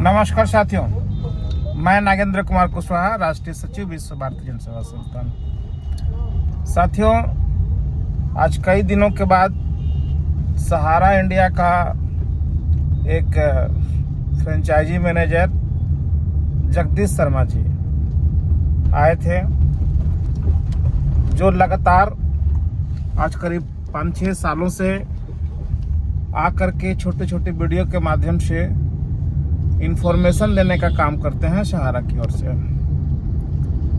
नमस्कार साथियों, मैं नागेंद्र कुमार कुशवाहा, राष्ट्रीय सचिव विश्व भारती जन सेवा संस्थान। साथियों, आज कई दिनों के बाद सहारा इंडिया का एक फ्रेंचाइजी मैनेजर जगदीश शर्मा जी आए थे, जो लगातार आज करीब 5-6 सालों से आकर के छोटे छोटे वीडियो के माध्यम से इंफॉर्मेशन देने का काम करते हैं सहारा की ओर से।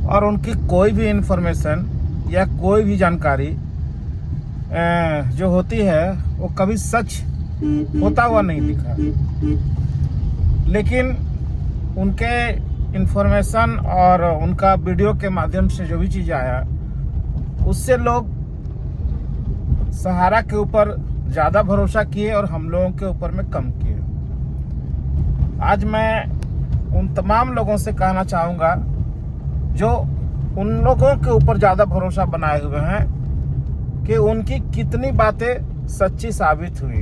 और उनकी कोई भी इंफॉर्मेशन या कोई भी जानकारी जो होती है वो कभी सच होता हुआ नहीं दिखा, लेकिन उनके इंफॉर्मेशन और उनका वीडियो के माध्यम से जो भी चीज़ आया उससे लोग सहारा के ऊपर ज़्यादा भरोसा किए और हम लोगों के ऊपर में कम किए। आज मैं उन तमाम लोगों से कहना चाहूँगा जो उन लोगों के ऊपर ज़्यादा भरोसा बनाए हुए हैं कि उनकी कितनी बातें सच्ची साबित हुई।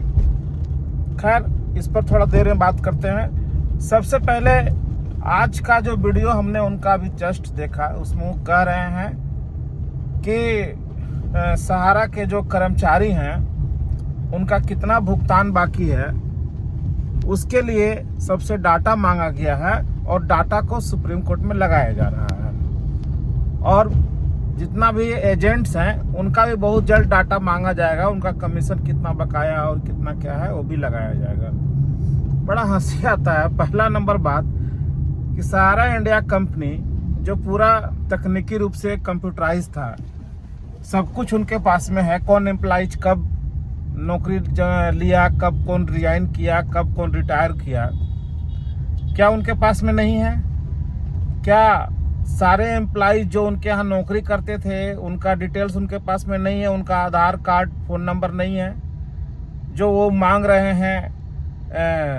खैर, इस पर थोड़ा देर में बात करते हैं। सबसे पहले आज का जो वीडियो हमने उनका अभी जस्ट देखा, उसमें वो कह रहे हैं कि सहारा के जो कर्मचारी हैं उनका कितना भुगतान बाकी है, उसके लिए सबसे डाटा मांगा गया है और डाटा को सुप्रीम कोर्ट में लगाया जा रहा है। और जितना भी एजेंट्स हैं उनका भी बहुत जल्द डाटा मांगा जाएगा, उनका कमीशन कितना बकाया और कितना क्या है वो भी लगाया जाएगा। बड़ा हंसी आता है। पहला नंबर बात कि सहारा इंडिया कंपनी जो पूरा तकनीकी रूप से कंप्यूटराइज था, सब कुछ उनके पास में है। कौन एम्प्लॉइज कब नौकरी लिया, कब कौन रिजाइन किया, कब कौन रिटायर किया, क्या उनके पास में नहीं है? क्या सारे एम्प्लॉइज जो उनके यहाँ नौकरी करते थे उनका डिटेल्स उनके पास में नहीं है? उनका आधार कार्ड, फ़ोन नंबर नहीं है जो वो मांग रहे हैं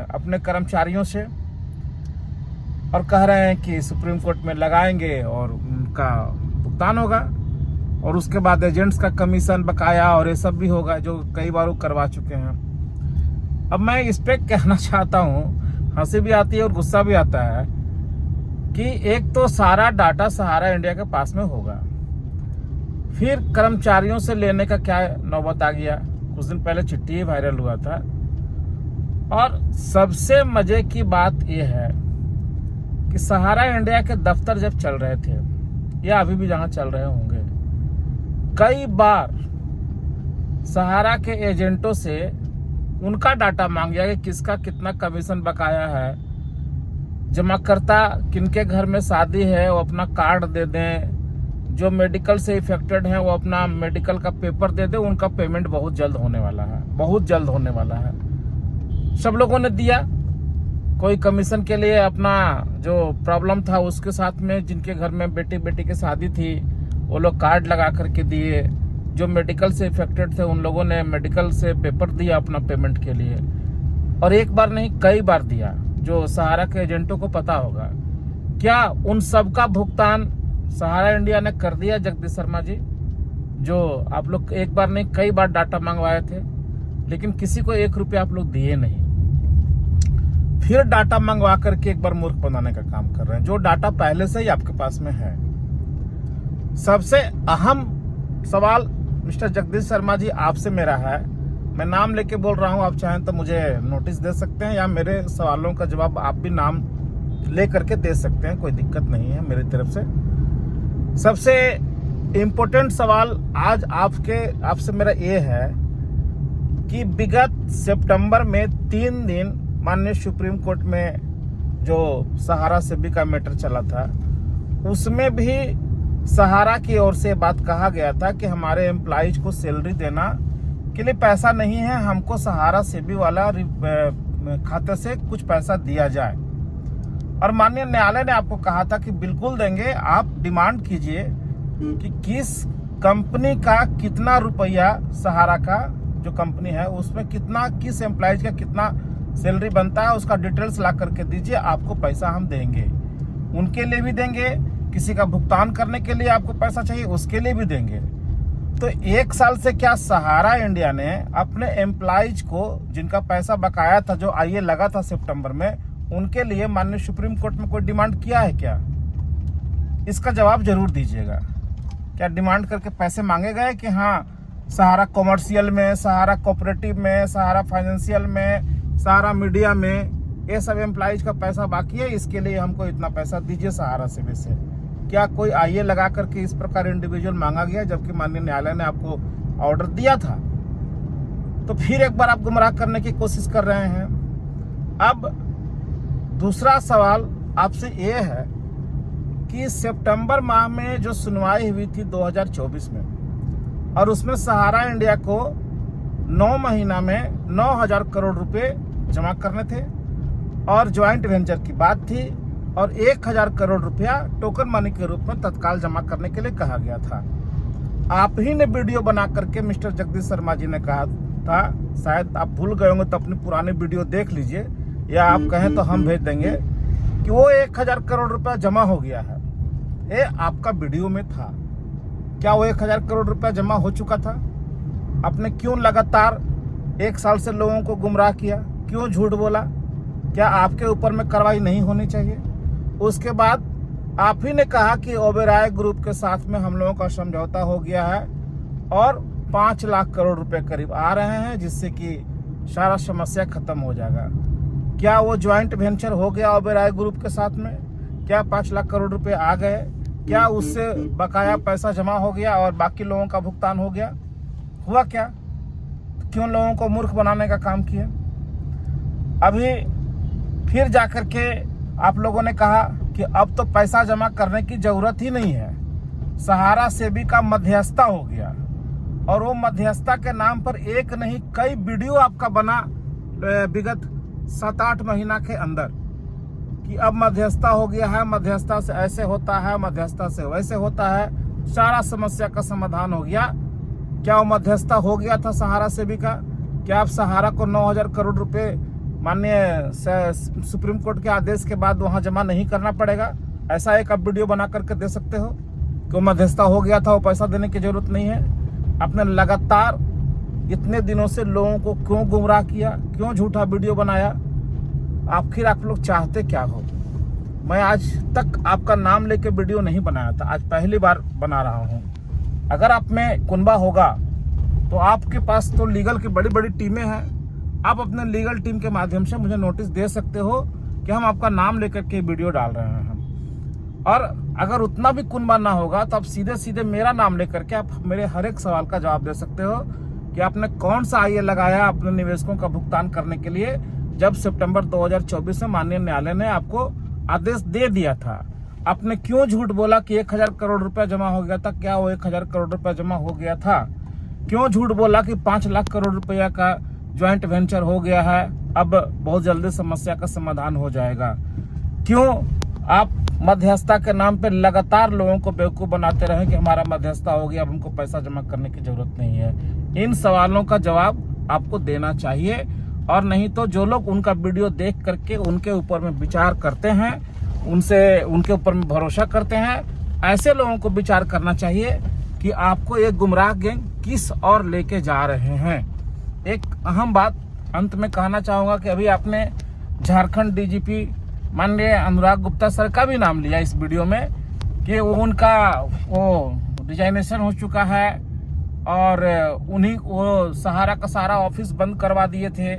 अपने कर्मचारियों से, और कह रहे हैं कि सुप्रीम कोर्ट में लगाएंगे और उनका भुगतान होगा और उसके बाद एजेंट्स का कमीशन बकाया और ये सब भी होगा, जो कई बार वो करवा चुके हैं। अब मैं इस पे कहना चाहता हूँ, हंसी भी आती है और गुस्सा भी आता है कि एक तो सारा डाटा सहारा इंडिया के पास में होगा, फिर कर्मचारियों से लेने का क्या नौबत आ गया। कुछ दिन पहले चिट्ठी ही वायरल हुआ था। और सबसे मजे की बात यह है कि सहारा इंडिया के दफ्तर जब चल रहे थे या अभी भी जहाँ चल रहे होंगे, कई बार सहारा के एजेंटों से उनका डाटा मांग गया कि किसका कितना कमीशन बकाया है, जमाकर्ता किनके घर में शादी है वो अपना कार्ड दे दें, जो मेडिकल से इफेक्टेड हैं वो अपना मेडिकल का पेपर दे दें। उनका पेमेंट बहुत जल्द होने वाला है, बहुत जल्द होने वाला है। सब लोगों ने दिया। कोई कमीशन के लिए अपना जो प्रॉब्लम था उसके साथ में, जिनके घर में बेटी की शादी थी वो लोग कार्ड लगा करके दिए। जो मेडिकल से इफेक्टेड थे उन लोगों ने मेडिकल से पेपर दिया अपना पेमेंट के लिए। और एक बार नहीं, कई बार दिया, जो सहारा के एजेंटों को पता होगा। क्या उन सब का भुगतान सहारा इंडिया ने कर दिया जगदीश शर्मा जी? जो आप लोग एक बार नहीं कई बार डाटा मंगवाए थे, लेकिन किसी को 1 रुपया आप लोग दिए नहीं। फिर डाटा मंगवा करके एक बार मूर्ख बनाने का काम कर रहे हैं, जो डाटा पहले से ही आपके पास में है। सबसे अहम सवाल मिस्टर जगदीश शर्मा जी आपसे मेरा है, मैं नाम लेके बोल रहा हूं, आप चाहें तो मुझे नोटिस दे सकते हैं या मेरे सवालों का जवाब आप भी नाम ले करके दे सकते हैं, कोई दिक्कत नहीं है मेरी तरफ से। सबसे इम्पोर्टेंट सवाल आज आपसे मेरा ये है कि विगत सितंबर में 3 दिन माननीय सुप्रीम कोर्ट में जो सहारा सेबी का मैटर चला था, उसमें भी सहारा की ओर से बात कहा गया था कि हमारे एम्प्लॉइज को सैलरी देना के लिए पैसा नहीं है, हमको सहारा सेबी वाला खाते से कुछ पैसा दिया जाए। और माननीय न्यायालय ने आपको कहा था कि बिल्कुल देंगे, आप डिमांड कीजिए कि किस कंपनी का कितना रुपया, सहारा का जो कंपनी है उसमें कितना, किस एम्प्लॉइज का कितना सैलरी बनता है, उसका डिटेल्स ला करके दीजिए, आपको पैसा हम देंगे। उनके लिए भी देंगे, किसी का भुगतान करने के लिए आपको पैसा चाहिए उसके लिए भी देंगे। तो 1 साल से क्या सहारा इंडिया ने अपने एम्प्लॉइज को, जिनका पैसा बकाया था, जो आईए लगा था सितंबर में, उनके लिए माननीय सुप्रीम कोर्ट में कोई डिमांड किया है क्या? इसका जवाब जरूर दीजिएगा। क्या डिमांड करके पैसे मांगे गए कि हाँ सहारा कॉमर्शियल में, सहारा कोऑपरेटिव में, सहारा फाइनेंशियल में, सहारा मीडिया में ये सब एम्प्लॉइज का पैसा बाकी है, इसके लिए हमको इतना पैसा दीजिए सहारा से? क्या कोई आईए लगा करके इस प्रकार इंडिविजुअल मांगा गया, जबकि माननीय न्यायालय ने आपको ऑर्डर दिया था? तो फिर एक बार आप गुमराह करने की कोशिश कर रहे हैं। अब दूसरा सवाल आपसे ये है कि सितंबर माह में जो सुनवाई हुई थी 2024 में, और उसमें सहारा इंडिया को 9 महीना में 9,000 करोड़ रुपए जमा करने थे और ज्वाइंट वेंचर की बात थी, और 1,000 करोड़ रुपया टोकन मनी के रूप में तत्काल जमा करने के लिए कहा गया था। आप ही ने वीडियो बना करके मिस्टर जगदीश शर्मा जी ने कहा था, शायद आप भूल गए होंगे तो अपनी पुरानी वीडियो देख लीजिए, या आप कहें तो हम भेज देंगे, कि वो 1,000 करोड़ रुपया जमा हो गया है। ये आपका वीडियो में था। क्या वो 1,000 करोड़ रुपया जमा हो चुका था? आपने क्यों लगातार 1 साल से लोगों को गुमराह किया? क्यों झूठ बोला? क्या आपके ऊपर में कार्रवाई नहीं होनी चाहिए? उसके बाद आप ही ने कहा कि ओबेरॉय ग्रुप के साथ में हम लोगों का समझौता हो गया है और 5 लाख करोड़ रुपए करीब आ रहे हैं, जिससे कि सारा समस्या खत्म हो जाएगा। क्या वो ज्वाइंट वेंचर हो गया ओबेरॉय ग्रुप के साथ में? क्या 5 लाख करोड़ रुपए आ गए? क्या उससे बकाया पैसा जमा हो गया और बाकी लोगों का भुगतान हो गया? हुआ क्या? क्यों लोगों को मूर्ख बनाने का काम किया? अभी फिर जाकर के आप लोगों ने कहा कि अब तो पैसा जमा करने की जरूरत ही नहीं है, सहारा सेबी का मध्यस्थता हो गया, और वो मध्यस्थता के नाम पर एक नहीं कई वीडियो आपका बना विगत 7-8 महीना के अंदर, कि अब मध्यस्थता हो गया है, मध्यस्थता से ऐसे होता है, मध्यस्थता से वैसे होता है, सारा समस्या का समाधान हो गया। क्या वो मध्यस्थता हो गया था सहारा सेबी का? क्या आप सहारा को 9,000 करोड़ रुपए माननीय सुप्रीम कोर्ट के आदेश के बाद वहां जमा नहीं करना पड़ेगा? ऐसा एक आप वीडियो बना करके दे सकते हो कि वो मध्यस्थता हो गया था, वो पैसा देने की जरूरत नहीं है। आपने लगातार इतने दिनों से लोगों को क्यों गुमराह किया? क्यों झूठा वीडियो बनाया? आखिर आप लोग चाहते क्या हो? मैं आज तक आपका नाम लेके वीडियो नहीं बनाया था, आज पहली बार बना रहा हूं। अगर आप में कुनबा होगा तो आपके पास तो लीगल की बड़ी बड़ी टीमें हैं, आप अपने लीगल टीम के माध्यम से मुझे नोटिस दे सकते हो कि हम आपका नाम लेकर के वीडियो डाल रहे हैं। और अगर उतना भी कुनबा ना होगा तो आप सीधे सीधे मेरा नाम लेकर के आप मेरे हर एक सवाल का जवाब दे सकते हो कि आपने कौन सा आईए लगाया अपने निवेशकों का भुगतान करने के लिए, जब सितंबर 2024 में माननीय न्यायालय ने आपको आदेश दे दिया था। आपने क्यों झूठ बोला कि 1,000 करोड़ रुपया जमा हो गया था? क्या वो 1,000 करोड़ रुपया जमा हो गया था? क्यों झूठ बोला कि 5 लाख करोड़ रुपया का ज्वाइंट वेंचर हो गया है, अब बहुत जल्दी समस्या का समाधान हो जाएगा? क्यों आप मध्यस्थता के नाम पे लगातार लोगों को बेवकूफ बनाते रहे कि हमारा मध्यस्थता हो गया, अब हमको पैसा जमा करने की जरूरत नहीं है? इन सवालों का जवाब आपको देना चाहिए, और नहीं तो जो लोग उनका वीडियो देख करके उनके ऊपर में विचार करते हैं, उनके ऊपर में भरोसा करते हैं, ऐसे लोगों को विचार करना चाहिए कि आपको एक गुमराह गैंग किस और लेके जा रहे हैं। एक अहम बात अंत में कहना चाहूंगा कि अभी आपने झारखंड डीजीपी माननीय अनुराग गुप्ता सर का भी नाम लिया इस वीडियो में, कि उनका रिजाइनेशन हो चुका है और उन्हीं वो सहारा का सारा ऑफिस बंद करवा दिए थे।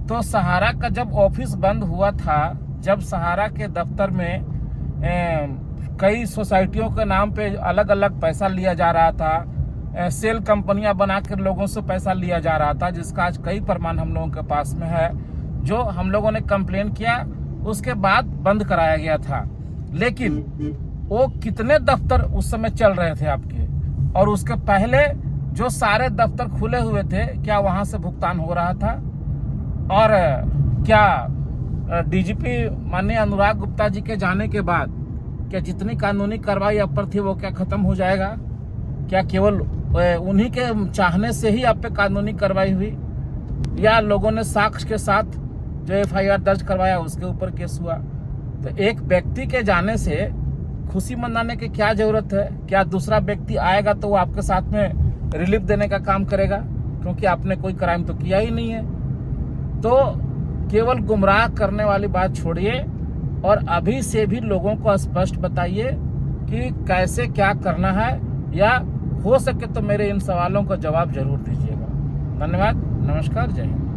तो सहारा का जब ऑफिस बंद हुआ था, जब सहारा के दफ्तर में कई सोसाइटियों के नाम पे अलग अलग पैसा लिया जा रहा था, सेल कंपनियां बनाकर लोगों से पैसा लिया जा रहा था, जिसका आज कई प्रमाण हम लोगों के पास में है, जो हम लोगों ने कंप्लेन किया, उसके बाद बंद कराया गया था। लेकिन वो कितने दफ्तर उस समय चल रहे थे आपके, और उसके पहले जो सारे दफ्तर खुले हुए थे, क्या वहां से भुगतान हो रहा था? और क्या डीजीपी माननीय अनुराग गुप्ता जी के जाने के बाद क्या जितनी कानूनी कार्रवाई आप पर थी वो क्या खत्म हो जाएगा? क्या केवल उन्हीं के चाहने से ही आप पे कानूनी कार्रवाई हुई, या लोगों ने साक्ष्य के साथ जो एफआईआर दर्ज करवाया उसके ऊपर केस हुआ? तो एक व्यक्ति के जाने से खुशी मनाने की क्या जरूरत है? क्या दूसरा व्यक्ति आएगा तो वो आपके साथ में रिलीफ देने का काम करेगा? क्योंकि आपने कोई क्राइम तो किया ही नहीं है। तो केवल गुमराह करने वाली बात छोड़िए और अभी से भी लोगों को स्पष्ट बताइए कि कैसे क्या करना है, या हो सके तो मेरे इन सवालों का जवाब जरूर दीजिएगा। धन्यवाद, नमस्कार, जय हिंद।